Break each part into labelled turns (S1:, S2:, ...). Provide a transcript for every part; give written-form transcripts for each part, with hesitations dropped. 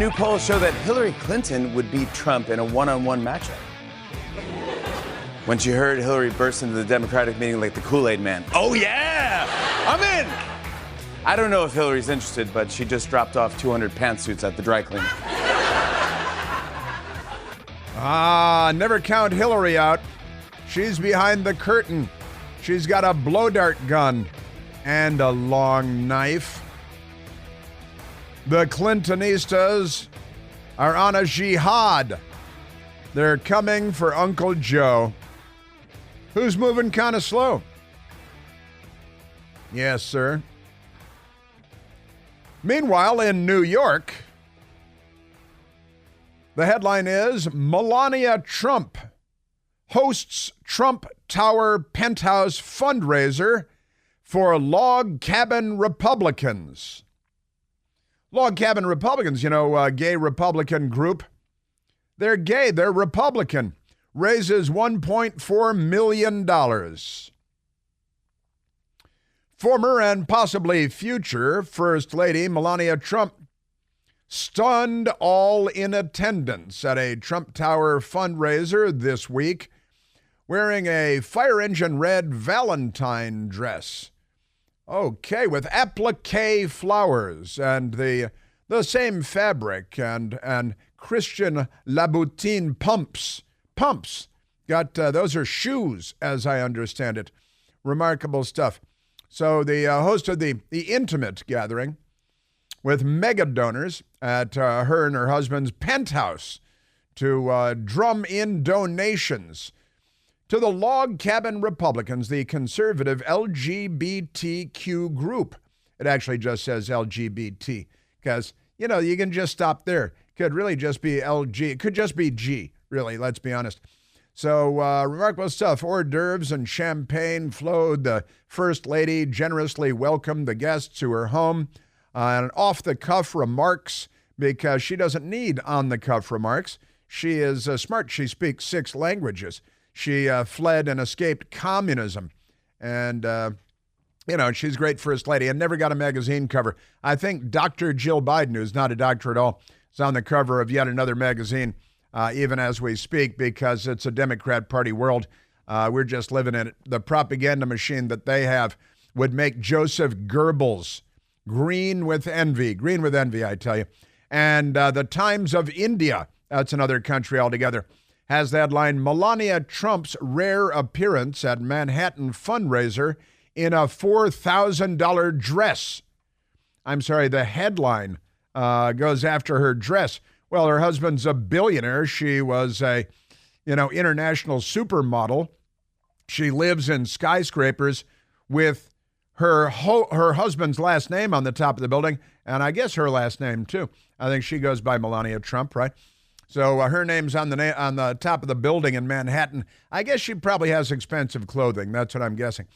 S1: new polls show that Hillary Clinton would beat Trump in a one-on-one matchup. When she heard Hillary burst into the Democratic meeting like the Kool-Aid man. Oh, yeah! I'm in! I don't know if Hillary's interested, but she just dropped off 200 pantsuits at the dry cleaner.
S2: Never count Hillary out. She's behind the curtain. She's got a blow dart gun and a long knife. The Clintonistas are on a jihad. They're coming for Uncle Joe, who's moving kind of slow. Yes, sir. Meanwhile, in New York, the headline is Melania Trump hosts Trump Tower penthouse fundraiser for log cabin Republicans. Log cabin Republicans, gay Republican group. They're gay, they're Republican. Raises $1.4 million. Former and possibly future First Lady Melania Trump stunned all in attendance at a Trump Tower fundraiser this week, wearing a fire engine red Valentine dress. Okay, with applique flowers and the same fabric and Christian Louboutin pumps. Those are shoes, as I understand it. Remarkable stuff. So the host of the intimate gathering with mega donors at her and her husband's penthouse to drum in donations to the Log Cabin Republicans, the conservative LGBTQ group. It actually just says LGBT because, you can just stop there. Could really just be LG. It could just be G, really, let's be honest. So remarkable stuff. Hors d'oeuvres and champagne flowed. The First Lady generously welcomed the guests to her home. And off-the-cuff remarks, because she doesn't need on-the-cuff remarks. She is smart. She speaks 6 languages. She fled and escaped communism. And, she's a great First Lady and never got a magazine cover. I think Dr. Jill Biden, who's not a doctor at all, is on the cover of yet another magazine, even as we speak, because it's a Democrat Party world. We're just living in it. The propaganda machine that they have would make Joseph Goebbels green with envy, I tell you. And the Times of India, that's another country altogether, has that line, Melania Trump's rare appearance at Manhattan fundraiser in a $4,000 dress. I'm sorry, the headline goes after her dress. Well, her husband's a billionaire. She was a, international supermodel. She lives in skyscrapers with her husband's last name on the top of the building, and I guess her last name too. I think she goes by Melania Trump, right? So her name's on the top of the building in Manhattan. I guess she probably has expensive clothing. That's what I'm guessing.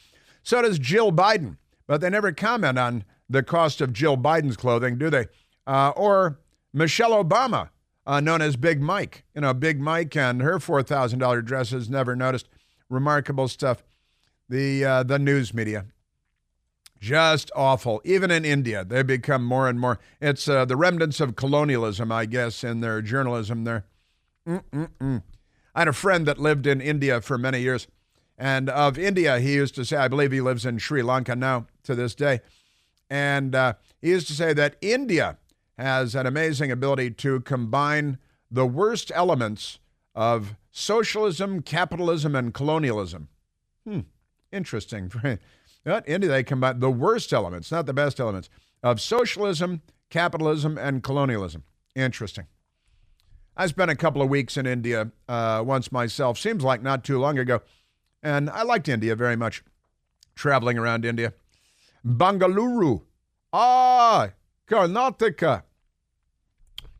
S2: So does Jill Biden, but they never comment on the cost of Jill Biden's clothing, do they? Or Michelle Obama, known as Big Mike. Big Mike and her $4,000 dresses, never noticed. Remarkable stuff. The news media, just awful. Even in India, they become more and more. It's the remnants of colonialism, I guess, in their journalism there. I had a friend that lived in India for many years. And of India, he used to say, I believe he lives in Sri Lanka now to this day. And he used to say that India has an amazing ability to combine the worst elements of socialism, capitalism, and colonialism. Interesting. India, they combine the worst elements, not the best elements, of socialism, capitalism, and colonialism. Interesting. I spent a couple of weeks in India once myself, seems like not too long ago, and I liked India very much, traveling around India. Bangalore, Karnataka,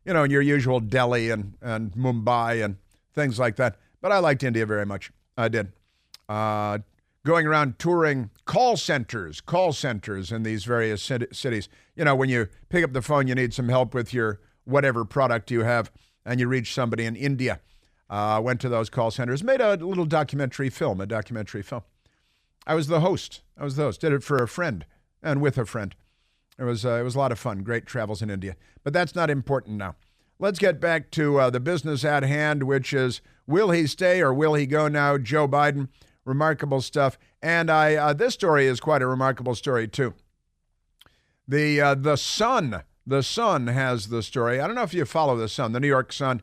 S2: in your usual Delhi and Mumbai and things like that. But I liked India very much. I did. Going around touring call centers in these various cities. When you pick up the phone, you need some help with your whatever product you have, and you reach somebody in India. Went to those call centers, made a little documentary film. I was the host. Did it for a friend and with a friend. It was a lot of fun. Great travels in India. But that's not important now. let's get back to the business at hand, which is, will he stay or will he go now? Joe Biden, remarkable stuff. And this story is quite a remarkable story, too. The Sun has the story. I don't know if you follow the Sun, the New York Sun.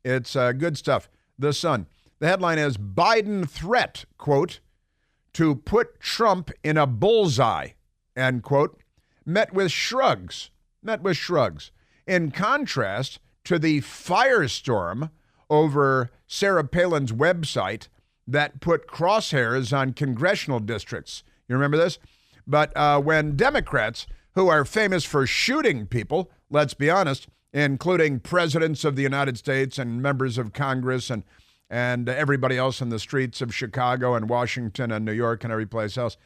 S2: It's good stuff. The Sun. The headline is Biden threat, quote, to put Trump in a bullseye, end quote, met with shrugs. In contrast to the firestorm over Sarah Palin's website that put crosshairs on congressional districts. You remember this? But when Democrats, who are famous for shooting people, let's be honest, including presidents of the United States and members of Congress and everybody else in the streets of Chicago and Washington and New York and every place else.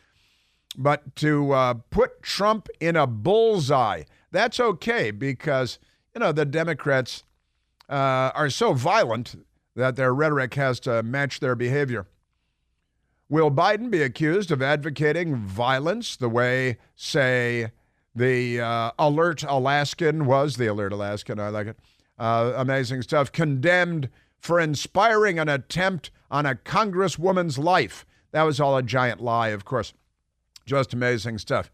S2: But to put Trump in a bullseye, that's okay because, the Democrats are so violent that their rhetoric has to match their behavior. Will Biden be accused of advocating violence the way, say, the Alert Alaskan, I like it, amazing stuff, condemned for inspiring an attempt on a congresswoman's life? That was all a giant lie, of course. Just amazing stuff.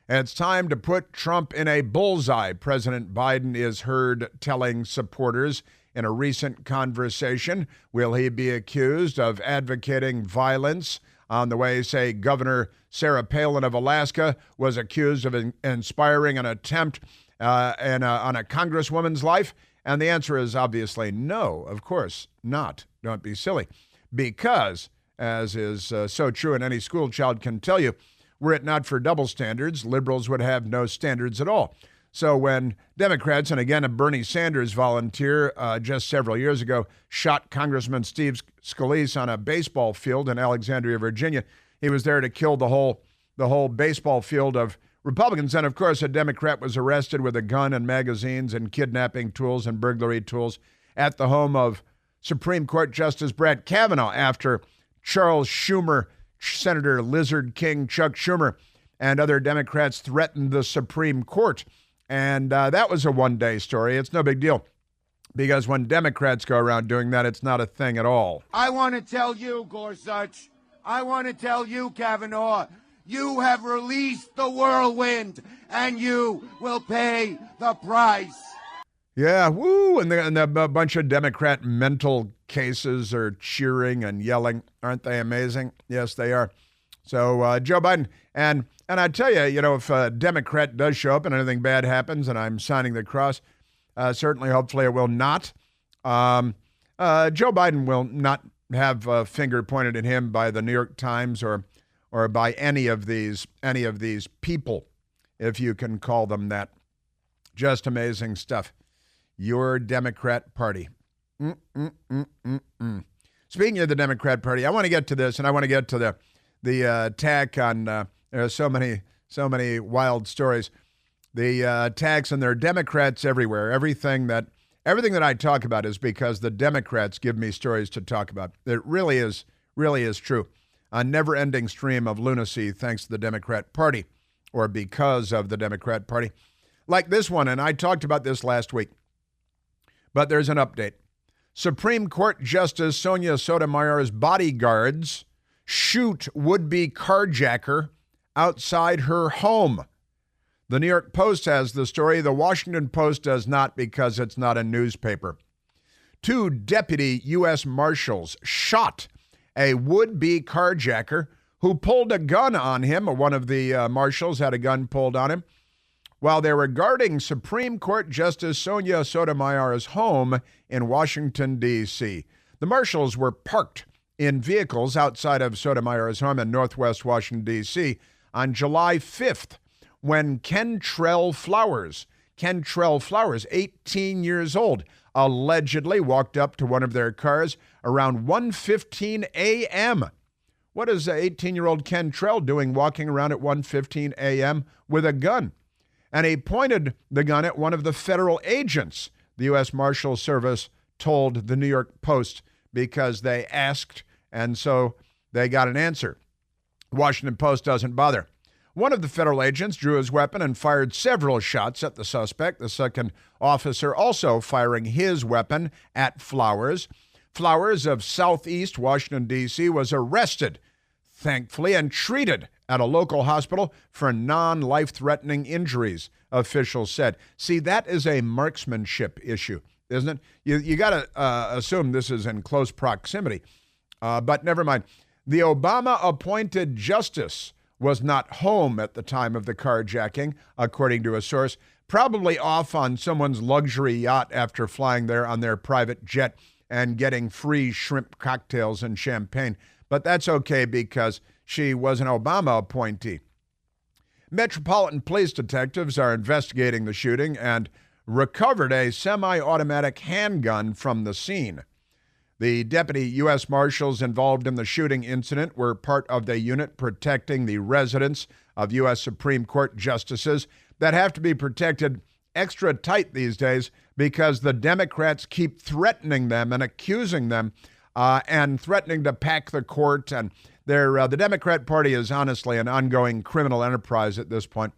S2: It's time to put Trump in a bullseye, President Biden is heard telling supporters in a recent conversation. Will he be accused of advocating violence on the way, say, Governor Sarah Palin of Alaska was accused of inspiring an attempt on a congresswoman's life? And the answer is obviously no, of course not. Don't be silly. Because, as is so true and any school child can tell you, were it not for double standards, liberals would have no standards at all. So when Democrats, and again a Bernie Sanders volunteer just several years ago, shot Congressman Steve Scalise on a baseball field in Alexandria, Virginia, he was there to kill the whole baseball field of Republicans. And of course, a Democrat was arrested with a gun and magazines and kidnapping tools and burglary tools at the home of Supreme Court Justice Brett Kavanaugh after Charles Schumer, Senator Lizard King Chuck Schumer, and other Democrats threatened the Supreme Court. And that was a one-day story. It's no big deal because when Democrats go around doing that, it's not a thing at all.
S3: I want to tell you, Gorsuch, I want to tell you, Kavanaugh, you have released the whirlwind, and you will pay the price.
S2: Yeah, woo, and a bunch of Democrat mental cases are cheering and yelling. Aren't they amazing? Yes, they are. So Joe Biden, and I tell you, if a Democrat does show up and anything bad happens, and I'm signing the cross, certainly, hopefully it will not. Joe Biden will not have a finger pointed at him by the New York Times or by any of these people, if you can call them that. Just amazing stuff. Your Democrat Party. Speaking of the Democrat Party, I want to get to this, and I want to get to the attack on. There are so many wild stories. The attacks, and there are Democrats everywhere. Everything that I talk about is because the Democrats give me stories to talk about. It really is true. A never-ending stream of lunacy thanks to the Democrat Party, or because of the Democrat Party. Like this one, and I talked about this last week. But there's an update. Supreme Court Justice Sonia Sotomayor's bodyguards shoot would-be carjacker outside her home. The New York Post has the story. The Washington Post does not because it's not a newspaper. 2 deputy U.S. Marshals shot a would-be carjacker who pulled a gun on him. One of the marshals had a gun pulled on him while they were guarding Supreme Court Justice Sonia Sotomayor's home in Washington, D.C. The marshals were parked in vehicles outside of Sotomayor's home in northwest Washington, D.C. on July 5th when Kentrell Flowers, 18 years old, allegedly walked up to one of their cars around 1:15 a.m. What is 18-year-old Kentrell doing walking around at 1:15 a.m. with a gun? And he pointed the gun at one of the federal agents, the U.S. Marshal Service told the New York Post, because they asked, and so they got an answer. Washington Post doesn't bother. One of the federal agents drew his weapon and fired several shots at the suspect. The second officer also firing his weapon at Flowers. Flowers of Southeast Washington, D.C. was arrested, thankfully, and treated at a local hospital for non-life-threatening injuries, officials said. See, that is a marksmanship issue, isn't it? You got to assume this is in close proximity. But never mind. The Obama-appointed justice was not home at the time of the carjacking, according to a source, probably off on someone's luxury yacht after flying there on their private jet and getting free shrimp cocktails and champagne. But that's okay because she was an Obama appointee. Metropolitan Police detectives are investigating the shooting and recovered a semi-automatic handgun from the scene. The deputy U.S. Marshals involved in the shooting incident were part of the unit protecting the residence of U.S. Supreme Court justices that have to be protected extra tight these days because the Democrats keep threatening them and accusing them and threatening to pack the court. And the Democrat Party is honestly an ongoing criminal enterprise at this point.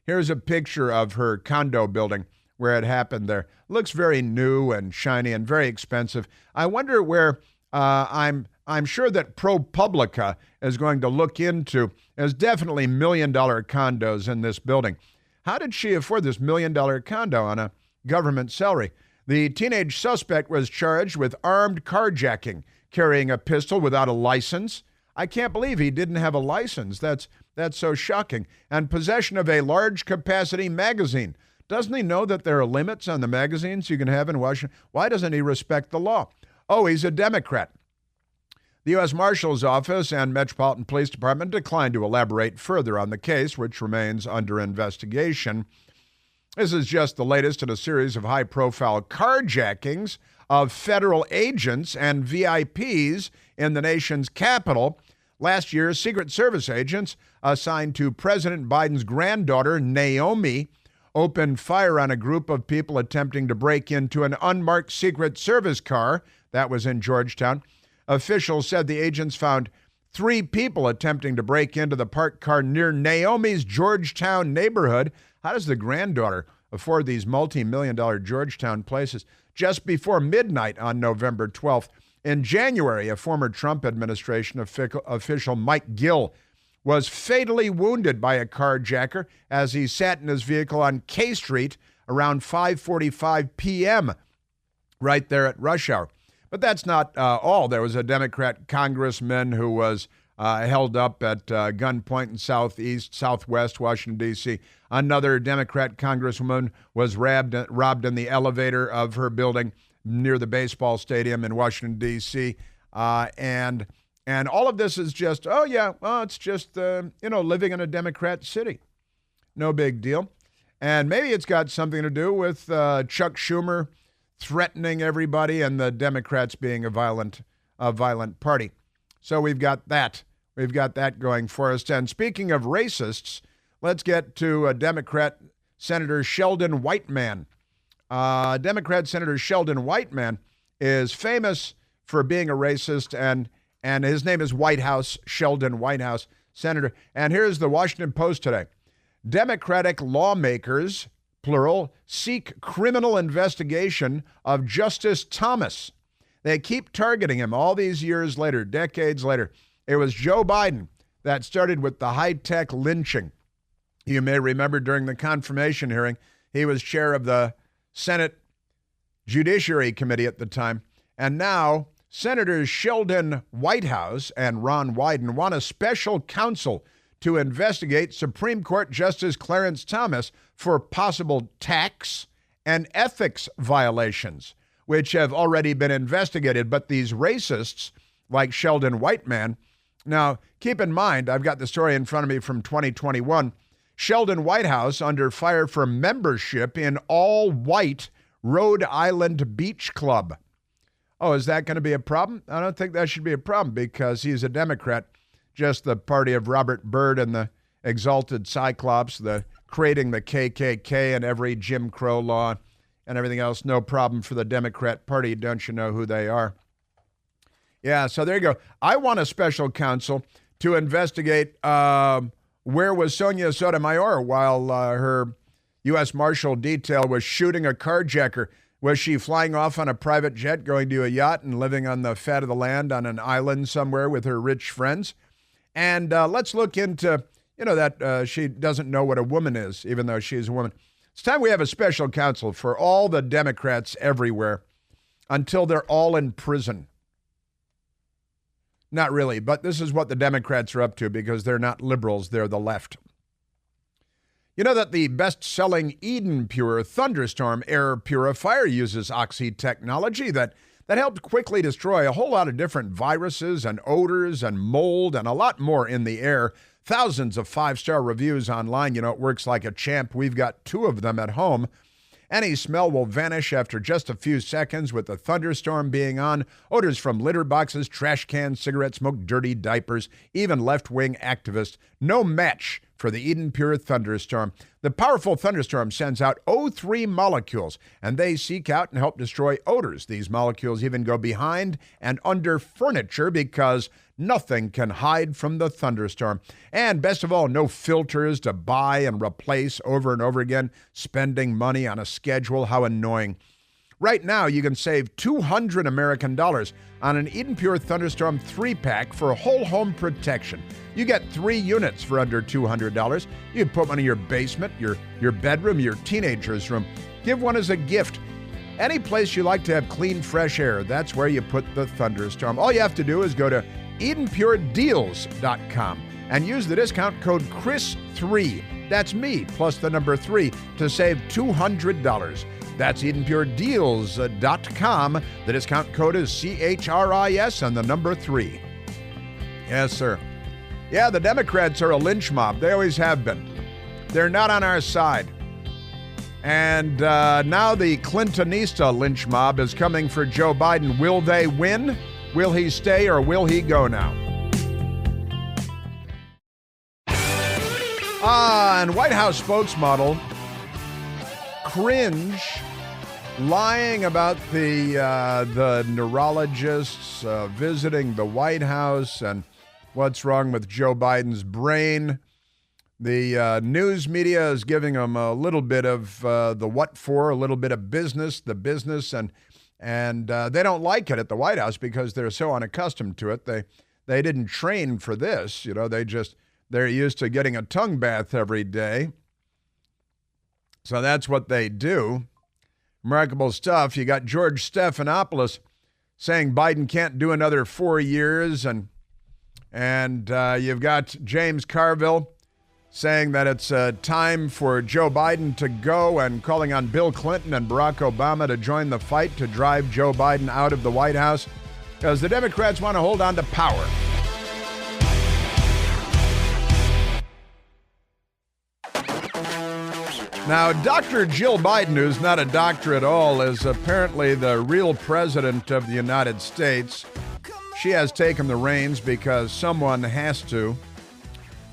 S2: Here's a picture of her condo building where it happened there. Looks very new and shiny and very expensive. I wonder where I'm sure that ProPublica is going to look into. There's definitely $1 million condos in this building. How did she afford this $1 million condo on a government salary? The teenage suspect was charged with armed carjacking, carrying a pistol without a license. I can't believe he didn't have a license. That's so shocking. And possession of a large capacity magazine. Doesn't he know that there are limits on the magazines you can have in Washington? Why doesn't he respect the law? Oh, he's a Democrat. The U.S. Marshal's Office and Metropolitan Police Department declined to elaborate further on the case, which remains under investigation. This is just the latest in a series of high-profile carjackings of federal agents and VIPs in the nation's capital. Last year, Secret Service agents assigned to President Biden's granddaughter, Naomi, opened fire on a group of people attempting to break into an unmarked Secret Service car that was in Georgetown. Officials said the agents found 3 people attempting to break into the parked car near Naomi's Georgetown neighborhood. How does the granddaughter afford these multi-million-dollar Georgetown places? Just before midnight on November 12th. In January, a former Trump administration official, Mike Gill, was fatally wounded by a carjacker as he sat in his vehicle on K Street around 5:45 p.m., right there at rush hour. But that's not all. There was a Democrat congressman who was held up at gunpoint in southwest Washington, D.C. Another Democrat congresswoman was robbed in the elevator of her building near the baseball stadium in Washington, D.C., and all of this is just, it's just, living in a Democrat city. No big deal. And maybe it's got something to do with Chuck Schumer threatening everybody and the Democrats being a violent party. So we've got that. We've got that going for us. And speaking of racists, let's get to Democrat Senator Sheldon Whiteman. Democrat Senator Sheldon Whiteman is famous for being a racist, and his name is Whitehouse, Sheldon Whitehouse, Senator. And here's the Washington Post today. Democratic lawmakers, plural, seek criminal investigation of Justice Thomas. They keep targeting him all these years later, decades later. It was Joe Biden that started with the high-tech lynching. You may remember during the confirmation hearing, he was chair of the Senate Judiciary Committee at the time. And now Senators Sheldon Whitehouse and Ron Wyden want a special counsel to investigate Supreme Court Justice Clarence Thomas for possible tax and ethics violations, which have already been investigated. But these racists, like Sheldon Whiteman, now keep in mind, I've got the story in front of me from 2021, Sheldon Whitehouse under fire for membership in all-white Rhode Island Beach Club. Oh, is that going to be a problem? I don't think that should be a problem because he's a Democrat, just the party of Robert Byrd and the exalted Cyclops, creating the KKK and every Jim Crow law and everything else. No problem for the Democrat Party. Don't you know who they are? Yeah, so there you go. I want a special counsel to investigate where was Sonia Sotomayor while her U.S. Marshal detail was shooting a carjacker. Was she flying off on a private jet, going to a yacht, and living on the fat of the land on an island somewhere with her rich friends? And let's look into, that she doesn't know what a woman is, even though she's a woman. It's time we have a special counsel for all the Democrats everywhere until they're all in prison. Not really, but this is what the Democrats are up to because they're not liberals, they're the left. You know that the best-selling Eden Pure Thunderstorm air purifier uses Oxy technology that helped quickly destroy a whole lot of different viruses and odors and mold and a lot more in the air. Thousands of 5-star reviews online. It works like a champ. We've got 2 of them at home. Any smell will vanish after just a few seconds with the thunderstorm being on. Odors from litter boxes, trash cans, cigarette smoke, dirty diapers, even left-wing activists. No match for the Eden Pure Thunderstorm. The powerful thunderstorm sends out O3 molecules, and they seek out and help destroy odors. These molecules even go behind and under furniture because nothing can hide from the thunderstorm. And best of all, no filters to buy and replace over and over again, spending money on a schedule. How annoying. Right now, you can save $200 American on an Eden Pure Thunderstorm 3-pack for whole home protection. You get 3 units for under $200. You can put one in your basement, your bedroom, your teenager's room. Give one as a gift. Any place you like to have clean, fresh air, that's where you put the Thunderstorm. All you have to do is go to EdenPureDeals.com and use the discount code Chris3. That's me, plus the number 3, to save $200. That's EdenPureDeals.com. The discount code is CHRIS and the number 3. Yes, sir. Yeah, the Democrats are a lynch mob. They always have been. They're not on our side. And now the Clintonista lynch mob is coming for Joe Biden. Will they win? Will he stay or will he go now? And White House spokesmodel cringe lying about the neurologists visiting the White House and what's wrong with Joe Biden's brain. The news media is giving him a little bit of the what for, a little bit of the business, and they don't like it at the White House because they're so unaccustomed to it. They didn't train for this, they're used to getting a tongue bath every day. So that's what they do. Remarkable stuff. You got George Stephanopoulos saying Biden can't do another 4 years, and you've got James Carville saying that it's time for Joe Biden to go and calling on Bill Clinton and Barack Obama to join the fight to drive Joe Biden out of the White House because the Democrats want to hold on to power. Now, Dr. Jill Biden, who's not a doctor at all, is apparently the real president of the United States. She has taken the reins because someone has to.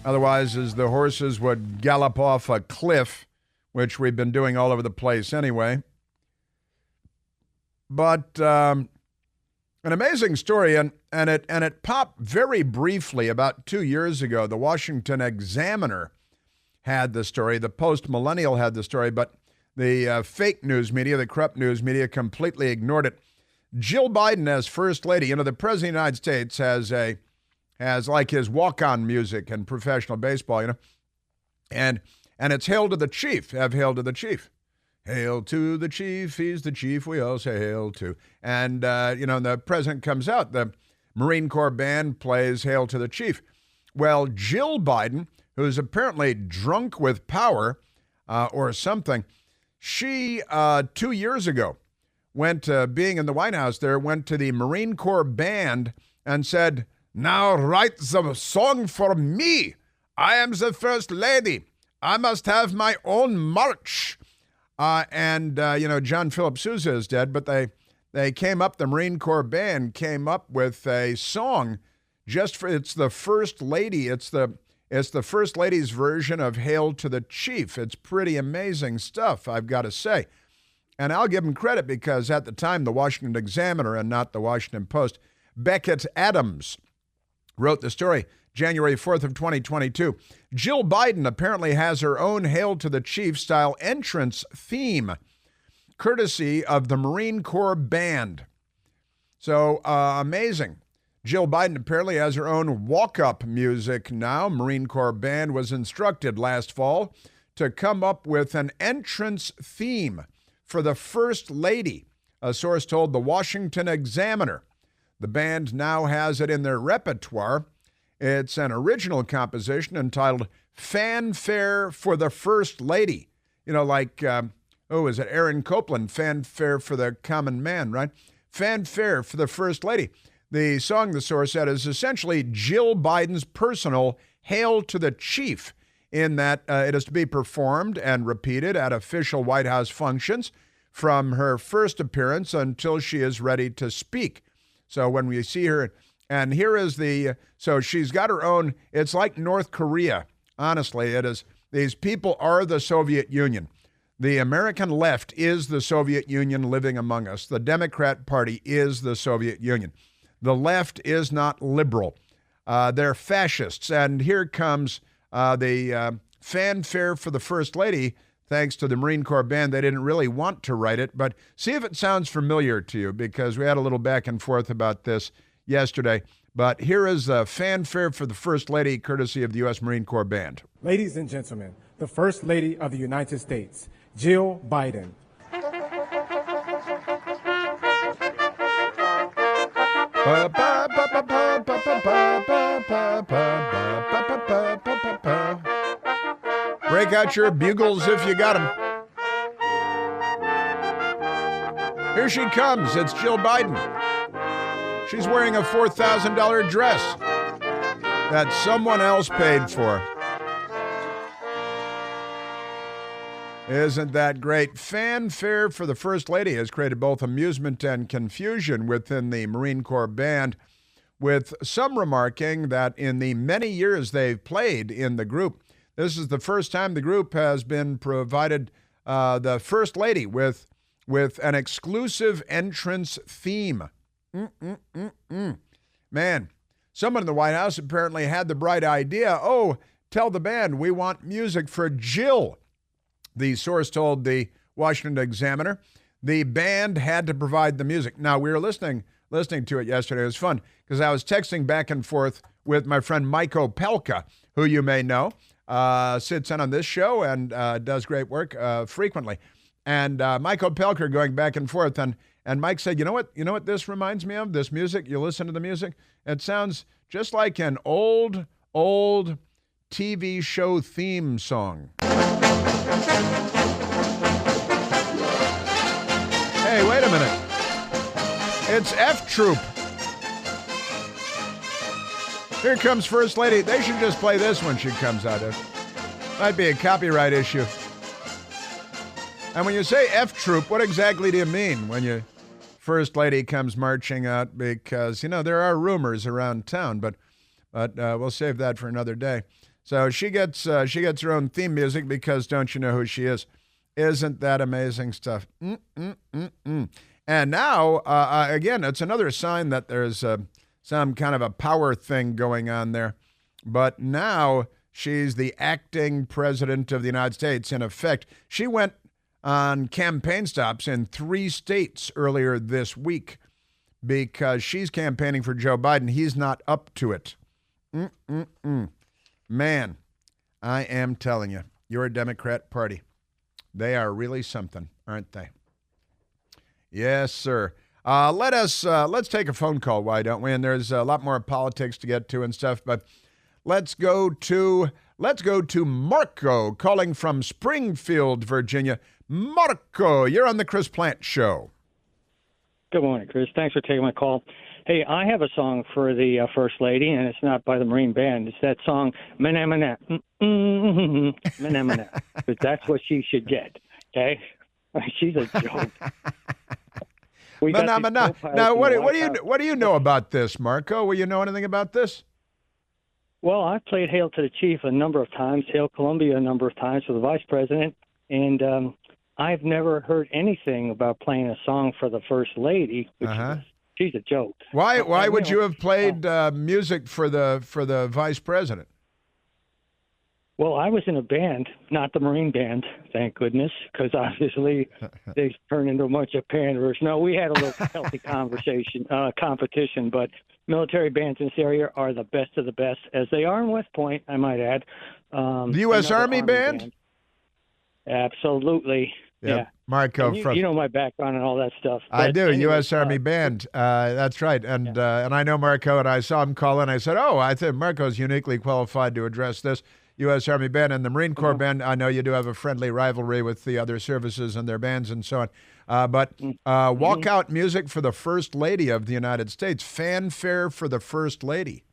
S2: Otherwise, as the horses would gallop off a cliff, which we've been doing all over the place anyway. But an amazing story, and it popped very briefly about 2 years ago. The Washington Examiner had the story. The Post-Millennial had the story, but the fake news media, the corrupt news media, completely ignored it. Jill Biden as First Lady, the President of the United States has like his walk-on music in professional baseball, and it's Hail to the Chief. Have Hail to the Chief. Hail to the Chief, he's the Chief, we all say hail to. And, the President comes out, the Marine Corps band plays Hail to the Chief. Well, Jill Biden, who's apparently drunk with power or something, she, 2 years ago, went being in the White House there, went to the Marine Corps band and said, "Now write the song for me. I am the First Lady. I must have my own march." John Philip Sousa is dead, but they came up, the Marine Corps band came up with a song it's the First Lady. It's the First Lady's version of Hail to the Chief. It's pretty amazing stuff, I've got to say. And I'll give him credit because at the time, the Washington Examiner and not the Washington Post, Beckett Adams wrote the story. January 4th of 2022. Jill Biden apparently has her own Hail to the Chief style entrance theme, courtesy of the Marine Corps Band. So amazing. Jill Biden apparently has her own walk-up music now. Marine Corps Band was instructed last fall to come up with an entrance theme for the First Lady, a source told the Washington Examiner. The band now has it in their repertoire. It's an original composition entitled Fanfare for the First Lady. You know, like, is it Aaron Copland, Fanfare for the Common Man, right? Fanfare for the First Lady. The song, the source said, is essentially Jill Biden's personal Hail to the Chief, in that it is to be performed and repeated at official White House functions from her first appearance until she is ready to speak. So when we see her, and here is so she's got her own, it's like North Korea. Honestly, it is. These people are the Soviet Union. The American left is the Soviet Union living among us. The Democrat Party is the Soviet Union. The left is not liberal. They're fascists. And here comes the fanfare for the First Lady, thanks to the Marine Corps Band. They didn't really want to write it, but see if it sounds familiar to you, because we had a little back and forth about this yesterday. But here is a fanfare for the First Lady, courtesy of the U.S. Marine Corps Band.
S4: Ladies and gentlemen, the First Lady of the United States, Jill Biden.
S2: Break out your bugles if you got them. Here she comes. It's Jill Biden. She's wearing a $4,000 dress that someone else paid for. Isn't that great? Fanfare for the First Lady has created both amusement and confusion within the Marine Corps Band, with some remarking that in the many years they've played in the group, this is the first time the group has been provided the First Lady with an exclusive entrance theme. Man, someone in the White House apparently had the bright idea, tell the band we want music for Jill. The source told the Washington Examiner the band had to provide the music. Now, we were listening to it yesterday. It was fun because I was texting back and forth with my friend Mike Opelka, who you may know, sits in on this show and does great work frequently. And Mike Opelka going back and forth. And Mike said, you know what this reminds me of, this music? You listen to the music? It sounds just like an old TV show theme song. Hey, wait a minute. It's F Troop. Here comes First Lady. They should just play this when she comes out. Might be a copyright issue. And when you say F Troop, what exactly do you mean when you First Lady comes marching out? Because, there are rumors around town, but we'll save that for another day. So she gets her own theme music because don't you know who she is? Isn't that amazing stuff? And now, again, it's another sign that there's some kind of a power thing going on there. But now she's the acting president of the United States, in effect. She went on campaign stops in 3 states earlier this week because she's campaigning for Joe Biden. He's not up to it. Man, I am telling you, your Democrat Party, they are really something, aren't they? Yes, sir. Let's take a phone call, why don't we? And there's a lot more politics to get to and stuff, but let's go to Marco calling from Springfield, Virginia. Marco, you're on the Chris Plant Show.
S5: Good morning, Chris. Thanks for taking my call. Hey, I have a song for the First Lady, and it's not by the Marine Band. It's that song, Manamana. Manamana. But that's what she should get, okay? She's a joke.
S2: Now, what do you know about this, Marco? Will you know anything about this?
S5: Well, I've played Hail to the Chief a number of times, Hail Columbia a number of times for the Vice President, and I've never heard anything about playing a song for the First Lady, which is she's a joke.
S2: Why would you have played music for the vice president?
S5: Well, I was in a band, not the Marine band, thank goodness, because obviously they turned into a bunch of panderers. No, we had a little healthy competition, but military bands in this area are the best of the best, as they are in West Point, I might add.
S2: The U.S. Army band?
S5: Absolutely.
S2: Yep.
S5: Yeah.
S2: Marco,
S5: you know my background and all that stuff.
S2: I do. Anyway, U.S. Army band. That's right. And I know Marco, and I saw him call in. I said, I think Marco's uniquely qualified to address this. U.S. Army band and the Marine Corps band. I know you do have a friendly rivalry with the other services and their bands and so on. But walkout music for the First Lady of the United States. Fanfare for the First Lady.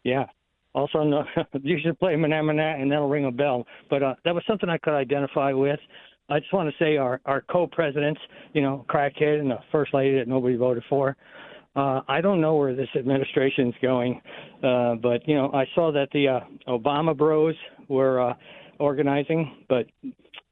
S5: Yeah. Also, no, you should play Manamana, and that'll ring a bell. But that was something I could identify with. I just want to say our co-presidents, crackhead and the First Lady that nobody voted for. I don't know where this administration is going, but, I saw that the Obama bros were organizing. But,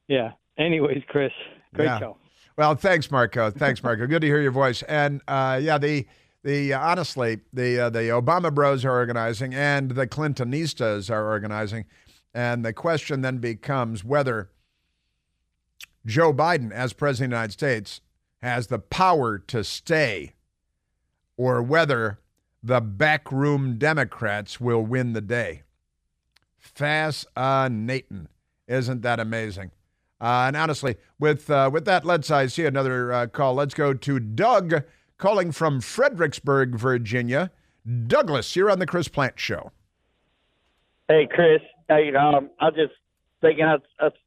S5: yeah. Anyways, Chris, great show.
S2: Well, thanks, Marco. Good to hear your voice. And, honestly, the Obama bros are organizing and the Clintonistas are organizing. And the question then becomes whether Joe Biden, as president of the United States, has the power to stay or whether the backroom Democrats will win the day. Fascinating. Isn't that amazing? And honestly, with that, I see another call. Let's go to Doug calling from Fredericksburg, Virginia. Douglas, you're on the Chris Plant Show.
S6: Hey, Chris. Hey, I just thinking I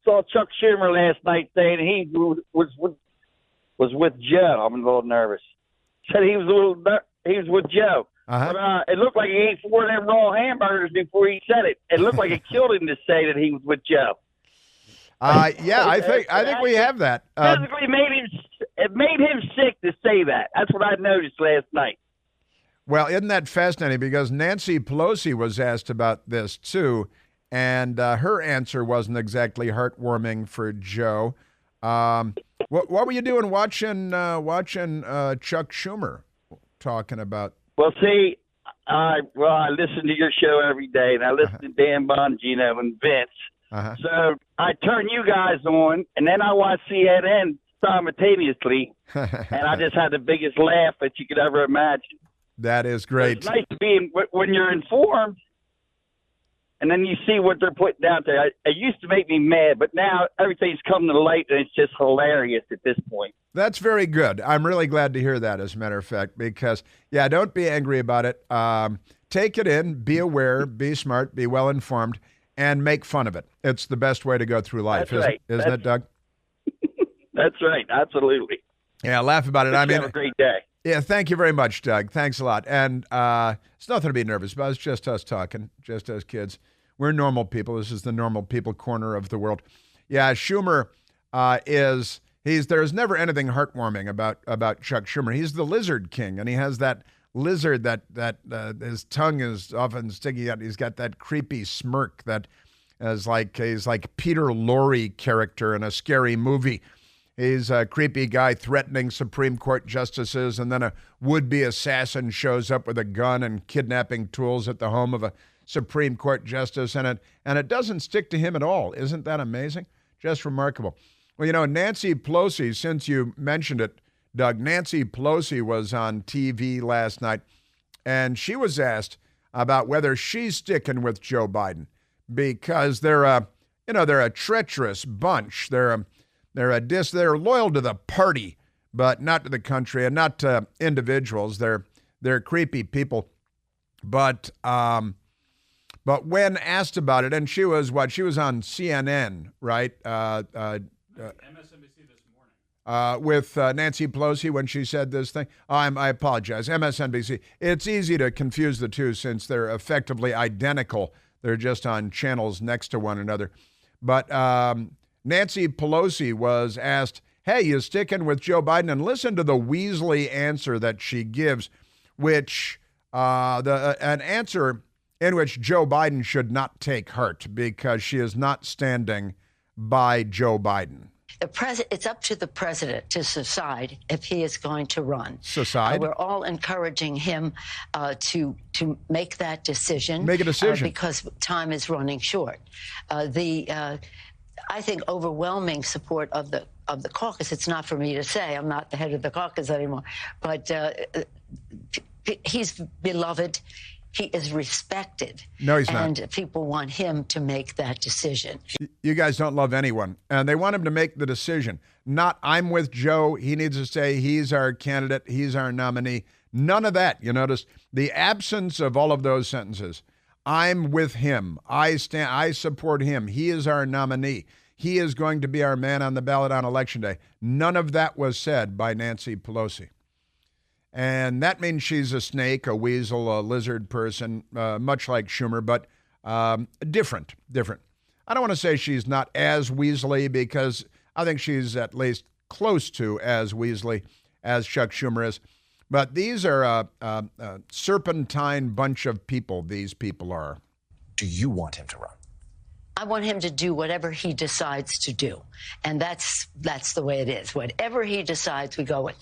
S6: saw Chuck Schumer last night saying he was with Joe. I'm a little nervous. Said he was with Joe.
S2: Uh-huh.
S6: But it looked like he ate 4 of them raw hamburgers before he said it. It looked like it killed him to say that he was with Joe.
S2: Yeah, I think we have that.
S6: Physically made him sick to say that. That's what I noticed last night.
S2: Well, isn't that fascinating? Because Nancy Pelosi was asked about this too, and her answer wasn't exactly heartwarming for Joe. What were you doing watching Chuck Schumer talking about?
S6: Well, see, I listen to your show every day, and I listen to Dan Bongino and Vince.
S2: Uh-huh.
S6: So I turn you guys on, and then I watch CNN simultaneously, and I just had the biggest laugh that you could ever imagine.
S2: That is great.
S6: It's nice to be when you're informed, and then you see what they're putting out there. It used to make me mad, but now everything's come to light, and it's just hilarious at this point.
S2: That's very good. I'm really glad to hear that, as a matter of fact, because, don't be angry about it. Take it in, be aware, be smart, be well-informed, and make fun of it. It's the best way to go through life,
S6: isn't
S2: it, Doug?
S6: That's right. Absolutely.
S2: Yeah, laugh about it.
S6: Have a great day.
S2: Yeah, thank you very much, Doug. Thanks a lot. And it's nothing to be nervous about. It's just us talking, just us kids. We're normal people. This is the normal people corner of the world. Yeah, Schumer there's never anything heartwarming about Chuck Schumer. He's the lizard king, and he has that lizard that his tongue is often sticking out. He's got that creepy smirk that is he's like Peter Lorre character in a scary movie. He's a creepy guy threatening Supreme Court justices, and then a would-be assassin shows up with a gun and kidnapping tools at the home of a Supreme Court justice, and it doesn't stick to him at all. Isn't that amazing? Just remarkable. Well, Nancy Pelosi, since you mentioned it, Doug, Nancy Pelosi was on TV last night, and she was asked about whether she's sticking with Joe Biden because they're a treacherous bunch. They're loyal to the party, but not to the country and not to individuals. They're creepy people. But when asked about it, and she was on CNN, right?
S7: MSNBC this morning.
S2: With Nancy Pelosi when she said this thing. I apologize. MSNBC. It's easy to confuse the two since they're effectively identical. They're just on channels next to one another. But Nancy Pelosi was asked, hey, you sticking with Joe Biden? And listen to the Weasley answer that she gives, which an answer in which Joe Biden should not take heart because she is not standing by Joe Biden.
S7: it's up to the president to decide if he is going to run.
S2: Decide?
S7: We're all encouraging him to make that decision.
S2: Make a decision.
S7: Because time is running short. I think overwhelming support of the caucus. It's not for me to say. I'm not the head of the caucus anymore. But he's beloved. He is respected.
S2: No, he's not.
S7: And people want him to make that decision.
S2: You guys don't love anyone. And they want him to make the decision. Not, I'm with Joe. He needs to say he's our candidate. He's our nominee. None of that. You notice the absence of all of those sentences. I'm with him. I support him. He is our nominee. He is going to be our man on the ballot on Election Day. None of that was said by Nancy Pelosi. And that means she's a snake, a weasel, a lizard person, much like Schumer, but different. I don't want to say she's not as weaselly because I think she's at least close to as weaselly as Chuck Schumer is. But these are a serpentine bunch of people, these people are.
S8: Do you want him to run?
S7: I want him to do whatever he decides to do. And that's the way it is. Whatever he decides, we go with.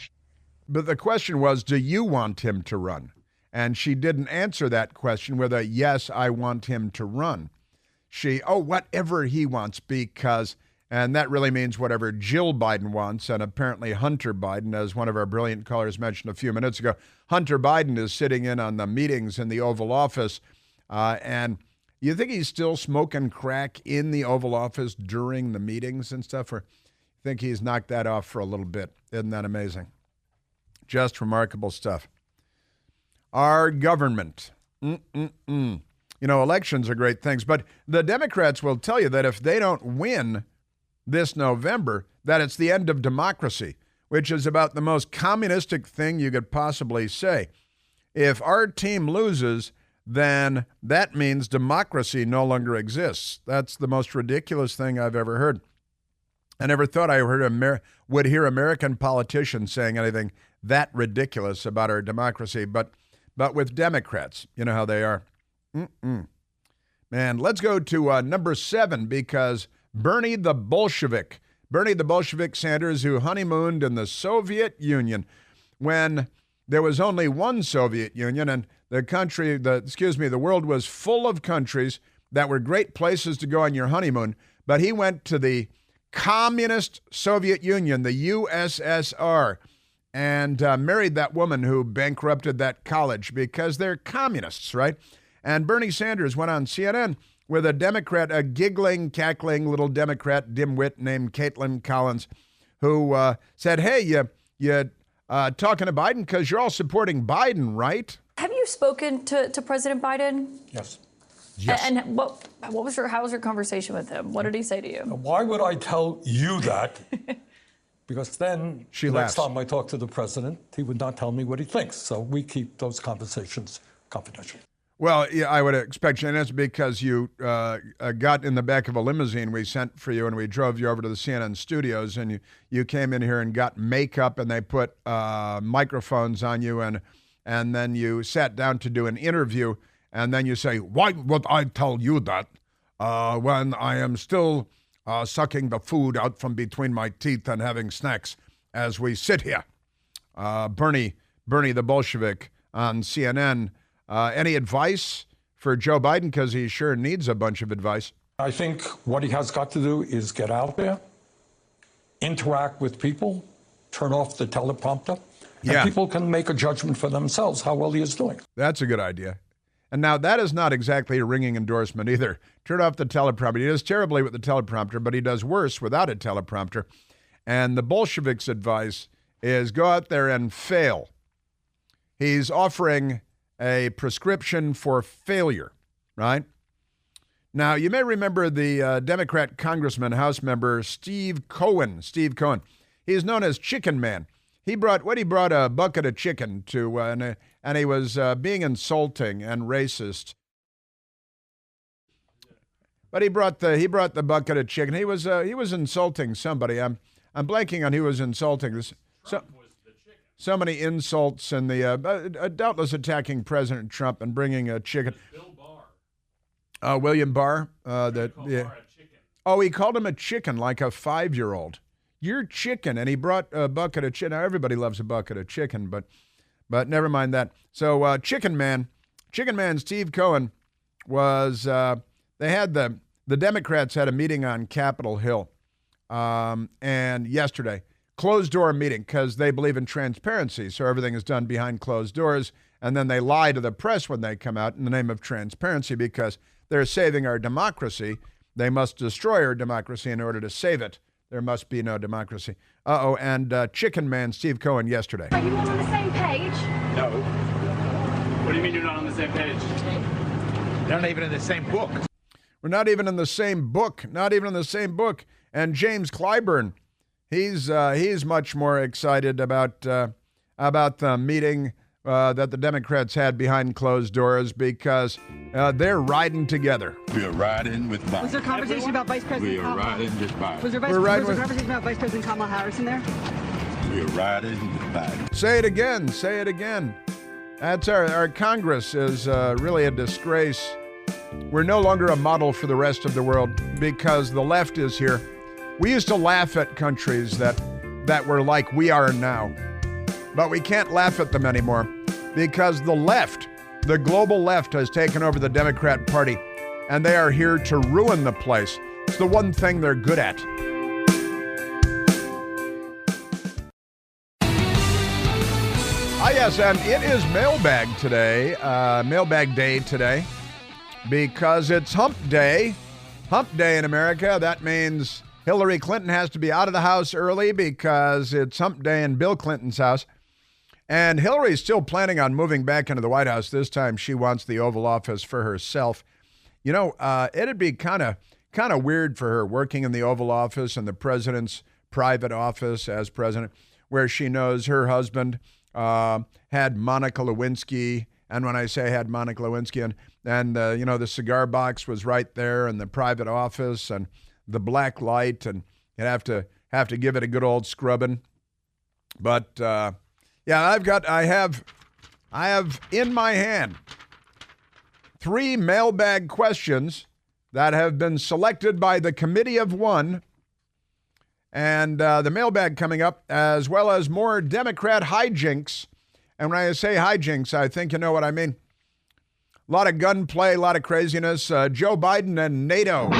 S2: But the question was, do you want him to run? And she didn't answer that question with a, yes, I want him to run. Whatever he wants, because, and that really means whatever Jill Biden wants, and apparently Hunter Biden, as one of our brilliant callers mentioned a few minutes ago, Hunter Biden is sitting in on the meetings in the Oval Office, and you think he's still smoking crack in the Oval Office during the meetings and stuff, or you think he's knocked that off for a little bit? Isn't that amazing? Just remarkable stuff. Our government. You know, elections are great things, but the Democrats will tell you that if they don't win this November, that it's the end of democracy, which is about the most communistic thing you could possibly say. If our team loses, then that means democracy no longer exists. That's the most ridiculous thing I've ever heard. I never thought I would hear American politicians saying anything that ridiculous about our democracy, but with Democrats, you know how they are. Man, let's go to number 7, because Bernie the Bolshevik Sanders, who honeymooned in the Soviet Union when there was only one Soviet Union, and the world was full of countries that were great places to go on your honeymoon, but he went to the communist Soviet Union, the USSR, and married that woman who bankrupted that college because they're communists, right? And Bernie Sanders went on CNN with a Democrat, a giggling, cackling little Democrat dimwit named Caitlin Collins, who said, hey, you talking to Biden because you're all supporting Biden, right?
S9: Have you spoken to President Biden?
S8: Yes.
S2: Yes.
S9: And how was your conversation with him? What did he say to you?
S10: Why would I tell you that? Because then next time I talk to the president, he would not tell me what he thinks. So we keep those conversations confidential.
S2: Well, yeah, I would expect you, and that's because you got in the back of a limousine we sent for you, and we drove you over to the CNN studios, and you came in here and got makeup, and they put microphones on you, and then you sat down to do an interview, and then you say, why would I tell you that when I am still sucking the food out from between my teeth and having snacks as we sit here? Bernie the Bolshevik on CNN. Any advice for Joe Biden? Because he sure needs a bunch of advice.
S10: I think what he has got to do is get out there, interact with people, turn off the teleprompter, and people can make a judgment for themselves how well he is doing.
S2: That's a good idea. And now that is not exactly a ringing endorsement either. Turn off the teleprompter. He does terribly with the teleprompter, but he does worse without a teleprompter. And the Bolsheviks' advice is go out there and fail. He's offering a prescription for failure, right? Now, you may remember the Democrat Congressman, House member Steve Cohen. He's known as Chicken Man. He brought a bucket of chicken to, and he was being insulting and racist. But he brought the bucket of chicken. He was insulting somebody. I'm blanking on who was insulting. So many insults and the doubtless attacking President Trump and bringing a chicken.
S11: Bill Barr.
S2: William Barr.
S11: Barr a chicken.
S2: Oh, he called him a chicken like a 5-year-old. your chicken. And he brought a bucket of chicken. Now, everybody loves a bucket of chicken, but never mind that. So Chicken Man Steve Cohen was, they had the Democrats had a meeting on Capitol Hill and yesterday, closed door meeting because they believe in transparency. So everything is done behind closed doors. And then they lie to the press when they come out in the name of transparency because they're saving our democracy. They must destroy our democracy in order to save it. There must be no democracy. And Chicken Man Steve Cohen yesterday.
S12: Are you all on the same page?
S11: No. What do you mean you're not on the same page? They're not even in the same book.
S2: We're not even in the same book. Not even in the same book. And James Clyburn, he's much more excited about the meeting that the Democrats had behind closed doors because they're riding together.
S13: We are riding with Biden.
S12: Was there conversation about Vice President
S13: We are riding with Biden.
S12: Was there conversation about Vice President Kamala Harris in there?
S13: We are riding with Biden.
S2: Say it again. Say it again. That's our Congress is really a disgrace. We're no longer a model for the rest of the world because the left is here. We used to laugh at countries that were like we are now. But we can't laugh at them anymore because the left, the global left, has taken over the Democrat Party, and they are here to ruin the place. It's the one thing they're good at. Yes, and it is mailbag today, mailbag day today, because it's hump day. Hump day in America. That means Hillary Clinton has to be out of the house early because it's hump day in Bill Clinton's house. And Hillary's still planning on moving back into the White House. This time she wants the Oval Office for herself. You know, it'd be kind of weird for her working in the Oval Office and the president's private office as president, where she knows her husband had Monica Lewinsky. And when I say had Monica Lewinsky, and the cigar box was right there in the private office and the black light, and you'd have to give it a good old scrubbing. But yeah, I have in my hand 3 mailbag questions that have been selected by the Committee of One, and the mailbag coming up, as well as more Democrat hijinks. And when I say hijinks, I think you know what I mean. A lot of gunplay, a lot of craziness. Joe Biden and NATO.